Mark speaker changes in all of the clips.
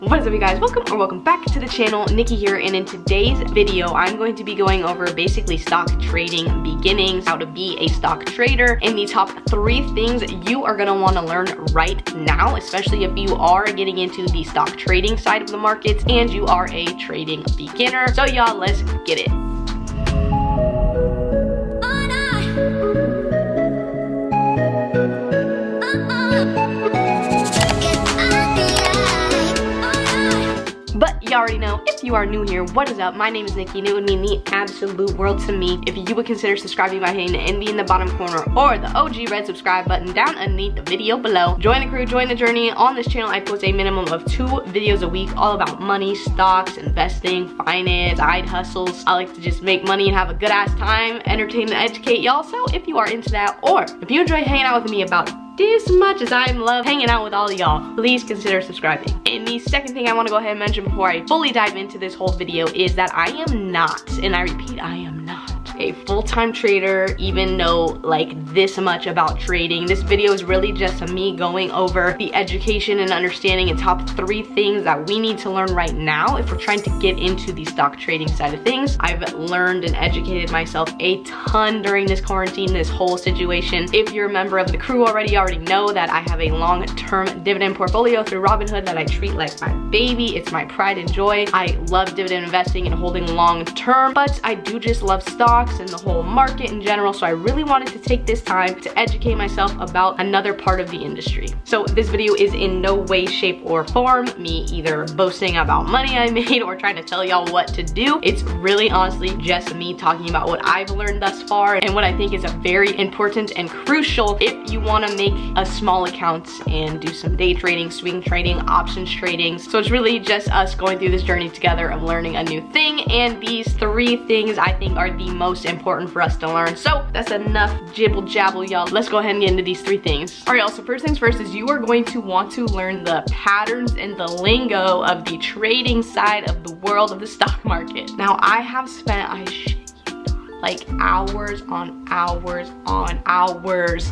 Speaker 1: What is up, you guys? Welcome back to the channel. Nikki here, and in today's video I'm going to be going over basically stock trading beginnings, how to be a stock trader, and the top 3 things you are going to want to learn right now, especially if you are getting into the stock trading side of the markets and you are a trading beginner. So y'all, let's get it. But you already know, if you are new here, what is up? My name is Nikki, and it would mean the absolute world to me if you would consider subscribing by hitting the NB in the bottom corner or the OG red subscribe button down underneath the video below. Join the crew, join the journey. On this channel, I post a minimum of 2 videos a week all about money, stocks, investing, finance, side hustles. I like to just make money and have a good ass time, entertain and educate y'all. So if you are into that, or if you enjoy hanging out with me about this much as I love hanging out with all of y'all, please consider subscribing. And the second thing I want to go ahead and mention before I fully dive into this whole video is that I am not, and I repeat, I am not a full-time trader, even know like this much about trading. This video is really just me going over the education and understanding and top 3 things that we need to learn right now if we're trying to get into the stock trading side of things. I've learned and educated myself a ton during this quarantine, this whole situation. If you're a member of the crew already know that I have a long-term dividend portfolio through Robinhood that I treat like my baby. It's my pride and joy. I love dividend investing and holding long-term, but I do just love stocks and the whole market in general, so I really wanted to take this time to educate myself about another part of the industry. So this video is in no way, shape, or form me either boasting about money I made or trying to tell y'all what to do. It's really honestly just me talking about what I've learned thus far and what I think is a very important and crucial if you want to make a small account and do some day trading, swing trading, options trading. So it's really just us going through this journey together of learning a new thing, and these 3 things I think are the most important for us to learn. So that's enough jibble jabble, y'all. Let's go ahead and get into these 3 things. All right, y'all, so first things first is you are going to want to learn the patterns and the lingo of the trading side of the world of the stock market. Now, I have spent, like hours on hours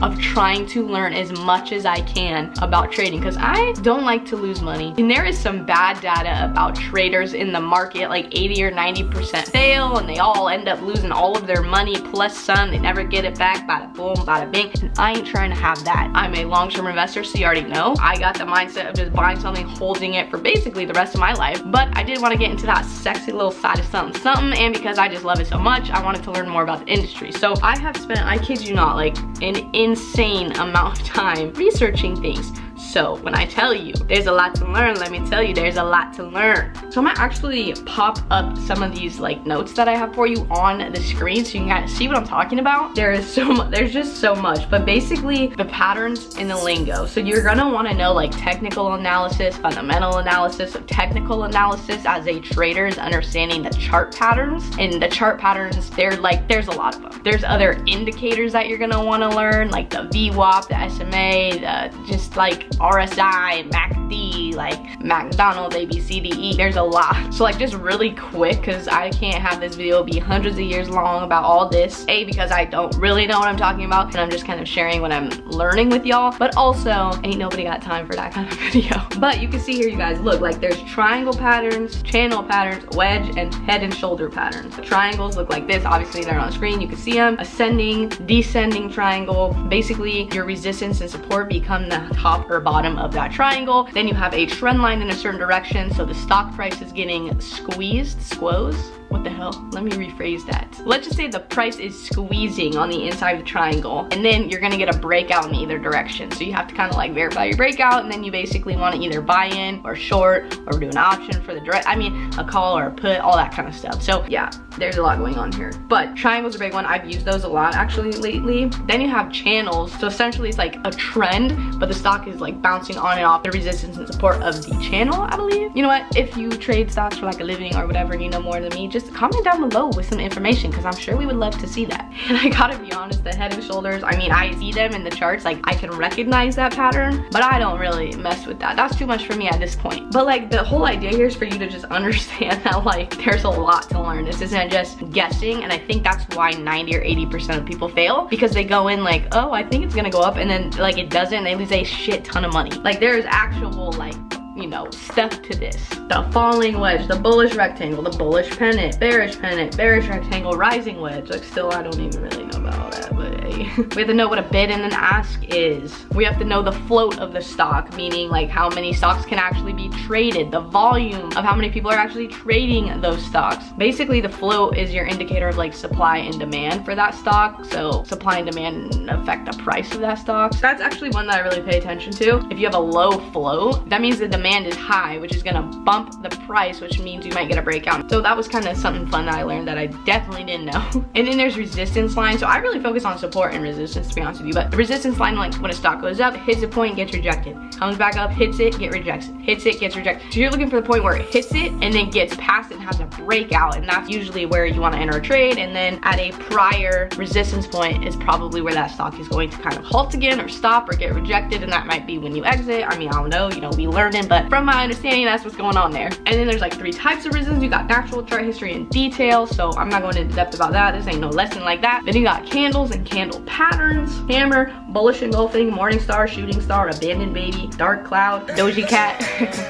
Speaker 1: of trying to learn as much as I can about trading, because I don't like to lose money. And there is some bad data about traders in the market, like 80 or 90% fail and they all end up losing all of their money plus some. They never get it back, bada boom, bada bing. And I ain't trying to have that. I'm a long-term investor, so you already know. I got the mindset of just buying something, holding it for basically the rest of my life. But I did want to get into that sexy little side of something, and because I just love it so much, I wanted to learn more about the industry. So I have spent, I kid you not, like an insane amount of time researching things. So when I tell you there's a lot to learn, let me tell you there's a lot to learn. So I'm gonna actually pop up some of these like notes that I have for you on the screen so you can kind of see what I'm talking about. There's just so much, but basically the patterns in the lingo. So you're gonna want to know like technical analysis, fundamental analysis. So technical analysis as a trader is understanding the chart patterns, and the chart patterns, there's a lot of them. There's other indicators that you're gonna want to learn, like the VWAP, the SMA, the just like RSI, MACD, like McDonald's, ABCDE. There's a lot. So like just really quick, because I can't have this video be hundreds of years long about all this. A, because I don't really know what I'm talking about and I'm just kind of sharing what I'm learning with y'all, but also ain't nobody got time for that kind of video. But you can see here, you guys, look, like there's triangle patterns, channel patterns, wedge, and head and shoulder patterns. The triangles look like this. Obviously they're on the screen, you can see them. Ascending, descending triangle. Basically your resistance and support become the top or bottom of that triangle. Then you have a trend line in a certain direction, so the stock price is getting squeezed, what the hell? Let me rephrase that. Let's just say the price is squeezing on the inside of the triangle, and then you're gonna get a breakout in either direction. So you have to kind of like verify your breakout, and then you basically want to either buy in or short or do an option for the direct, a call or a put, all that kind of stuff. So yeah, there's a lot going on here. But triangles are a big one. I've used those a lot actually lately. Then you have channels. So essentially it's like a trend, but the stock is like bouncing on and off the resistance and support of the channel, I believe. You know what? If you trade stocks for like a living or whatever and you know more than me, just comment down below with some information, because I'm sure we would love to see that. And I gotta be honest, the head and shoulders, I see them in the charts, like I can recognize that pattern, but I don't really mess with that. That's too much for me at this point. But like the whole idea here is for you to just understand that like there's a lot to learn. This isn't just guessing, and I think that's why 90 or 80% of people fail, because they go in like, oh, I think it's gonna go up, and then like it doesn't, and they lose a shit ton of money. Like there is actual like you know, stuff to this. The falling wedge, the bullish rectangle, the bullish pennant, bearish rectangle, rising wedge. Like, still, I don't even really know about all that, but hey. We have to know what a bid and an ask is. We have to know the float of the stock, meaning like how many stocks can actually be traded, the volume of how many people are actually trading those stocks. Basically, the float is your indicator of like supply and demand for that stock. So supply and demand affect the price of that stock. So that's actually one that I really pay attention to. If you have a low float, that means the demand is high, which is gonna bump the price, which means you might get a breakout. So that was kind of something fun that I learned that I definitely didn't know. And then there's resistance line. So I really focus on support and resistance, to be honest with you. But the resistance line, like when a stock goes up, hits a point, gets rejected. Comes back up, hits it, get rejected. Hits it, gets rejected. So you're looking for the point where it hits it and then gets past it and has a breakout. And that's usually where you want to enter a trade. And then at a prior resistance point is probably where that stock is going to kind of halt again or stop or get rejected. And that might be when you exit. I mean, I don't know, you know, we learning, but from my understanding, that's what's going on there. And then there's like 3 types of resistance. You got natural, chart history, and detail. So I'm not going into depth about that. This ain't no lesson like that. Then you got candles and candle patterns, hammer, bullish engulfing, morning star, shooting star, abandoned baby, dark cloud, doji cat,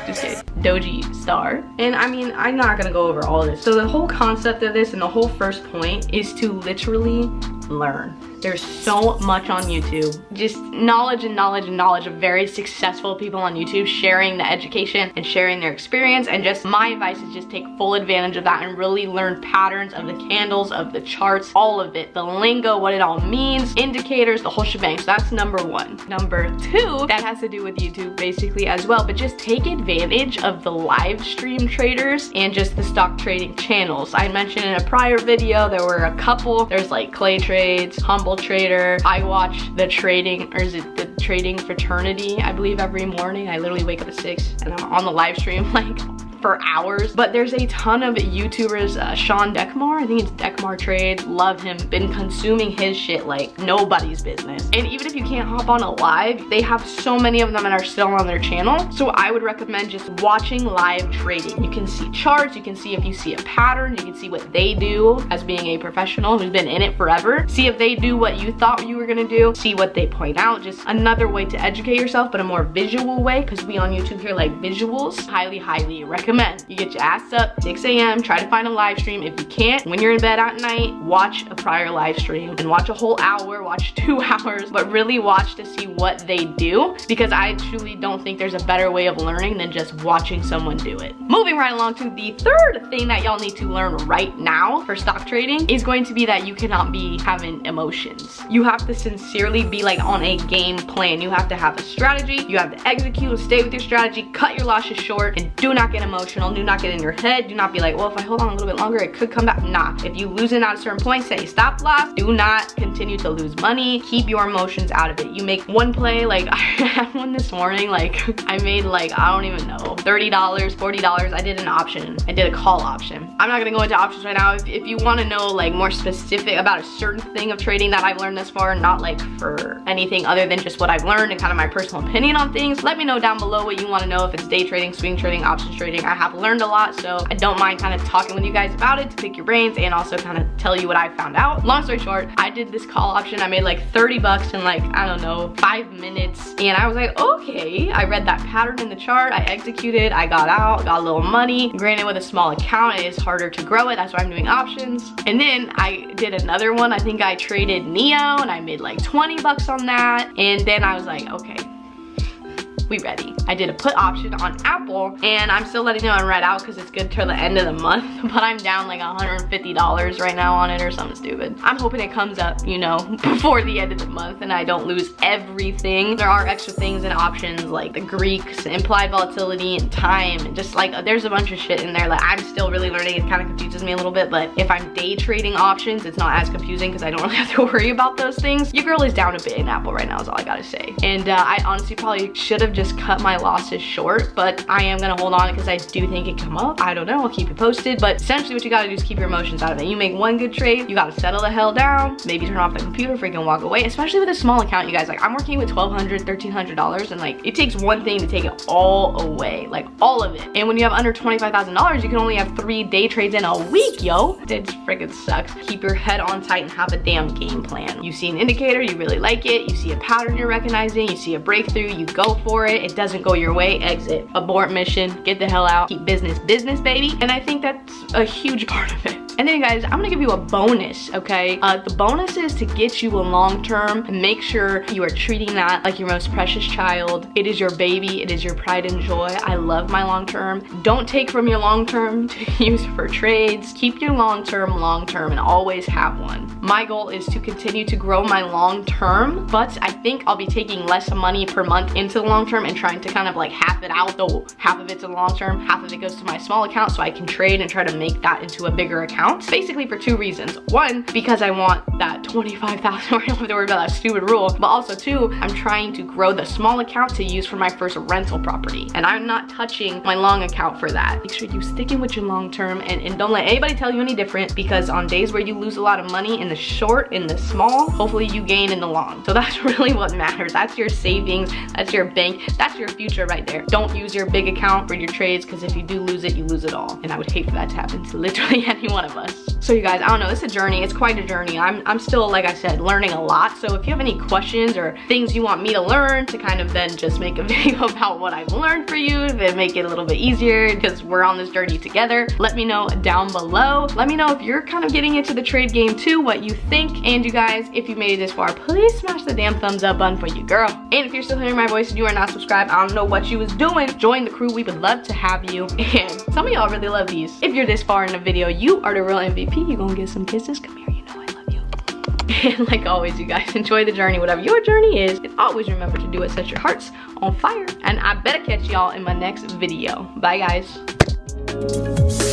Speaker 1: just kidding, doji star. And I mean, I'm not gonna go over all of this. So the whole concept of this and the whole first point is to literally learn. There's so much on YouTube. Just knowledge and knowledge and knowledge of very successful people on YouTube sharing the education and sharing their experience. And just my advice is just take full advantage of that and really learn patterns of the candles, of the charts, all of it. The lingo, what it all means, indicators, the whole shebang. So that's number 1. Number 2, that has to do with YouTube basically as well. But just take advantage of the live stream traders and just the stock trading channels. I mentioned in a prior video, there were a couple. There's like Clay Trades, Humble Trader. I watch the trading, or is it the trading fraternity, I believe, every morning. I literally wake up at 6 and I'm on the live stream like for hours. But there's a ton of YouTubers, Sean Dekmar, I think it's Dekmar Trades, love him, been consuming his shit like nobody's business. And even if you can't hop on a live, they have so many of them and are still on their channel. So I would recommend just watching live trading. You can see charts, you can see if you see a pattern, you can see what they do as being a professional who's been in it forever. See if they do what you thought you were gonna do, see what they point out. Just another way to educate yourself, but a more visual way, because we on YouTube here like visuals. Highly recommend. You get your ass up 6 a.m. try to find a live stream. If you can't, when you're in bed at night, watch a prior live stream and watch a whole hour, watch 2 hours, but really watch to see what they do, because I truly don't think there's a better way of learning than just watching someone do it. Moving right along to the third thing that y'all need to learn right now for stock trading is going to be that you cannot be having emotions. You have to sincerely be like on a game plan. You have to have a strategy. You have to execute and stay with your strategy, cut your losses short, and do not get emotional. Do not get in your head. Do not be like, well, if I hold on a little bit longer, it could come back. Nah, if you lose it at a certain point, say stop loss. Do not continue to lose money. Keep your emotions out of it. You make one play, like I had one this morning, like I made like, I don't even know, $30, $40. I did an option. I did a call option. I'm not gonna go into options right now. If you wanna know like more specific about a certain thing of trading that I've learned thus far, not like for anything other than just what I've learned and kind of my personal opinion on things, let me know down below what you wanna know. If it's day trading, swing trading, options trading, I have learned a lot, so I don't mind kind of talking with you guys about it to pick your brains and also kind of tell you what I found out. Long story short, I did this call option. I made like 30 bucks in like, I don't know, 5 minutes. And I was like, okay, I read that pattern in the chart. I executed, I got out, got a little money. Granted, with a small account, it is harder to grow it. That's why I'm doing options. And then I did another one. I think I traded Neo and I made like 20 bucks on that. And then I was like, okay, we ready. I did a put option on Apple and I'm still letting it ride out because it's good till the end of the month, but I'm down like $150 right now on it or something stupid. I'm hoping it comes up, you know, before the end of the month and I don't lose everything. There are extra things in options like the Greeks, implied volatility, and time, and just like there's a bunch of shit in there that I'm still really learning. It kind of confuses me a little bit, but if I'm day trading options, it's not as confusing because I don't really have to worry about those things. Your girl is down a bit in Apple right now is all I gotta say. And I honestly probably should have just cut my losses short, but I am gonna hold on because I do think it come up. I don't know, I'll keep you posted, but essentially what you gotta do is keep your emotions out of it. You make one good trade, you gotta settle the hell down, maybe turn off the computer, freaking walk away, especially with a small account, you guys. Like, I'm working with $1,200, $1,300, and like, it takes one thing to take it all away, like all of it. And when you have under $25,000, you can only have 3 day trades in a week, yo. It freaking sucks. Keep your head on tight and have a damn game plan. You see an indicator, you really like it, you see a pattern you're recognizing, you see a breakthrough, you go for it, it doesn't go your way, exit, abort mission, get the hell out, keep business business, baby. And I think that's a huge part of it. And then guys, I'm gonna give you a bonus, okay? The bonus is to get you a long-term and make sure you are treating that like your most precious child. It is your baby, it is your pride and joy. I love my long-term. Don't take from your long-term to use for trades. Keep your long-term and always have one. My goal is to continue to grow my long-term, but I think I'll be taking less money per month into the long-term and trying to kind of like half it out. So half of it's in long-term, half of it goes to my small account so I can trade and try to make that into a bigger account. Basically for two reasons. One, because I want that 25,000 where I don't have to worry about that stupid rule. But also two, I'm trying to grow the small account to use for my first rental property. And I'm not touching my long account for that. Make sure you stick in with your long term and don't let anybody tell you any different, because on days where you lose a lot of money in the short, in the small, hopefully you gain in the long. So that's really what matters. That's your savings, that's your bank, that's your future right there. Don't use your big account for your trades, because if you do lose it, you lose it all. And I would hate for that to happen to literally any one of us. So you guys, I don't know, it's a journey. It's quite a journey. I'm still, like I said, learning a lot. So if you have any questions or things you want me to learn to kind of then just make a video about what I've learned for you to make it a little bit easier, because we're on this journey together, let me know down below. Let me know if you're kind of getting into the trade game too, what you think. And you guys, if you made it this far, please smash the damn thumbs up button for you, girl. And if you're still hearing my voice and you are not subscribed, I don't know what you was doing. Join the crew. We would love to have you. And some of y'all really love these. If you're this far in the video, you are the real MVP. You're gonna get some kisses. Come here, you know I love you. And like always, you guys, enjoy the journey, whatever your journey is, and always remember to do it, set your hearts on fire. And I better catch y'all in my next video. Bye guys.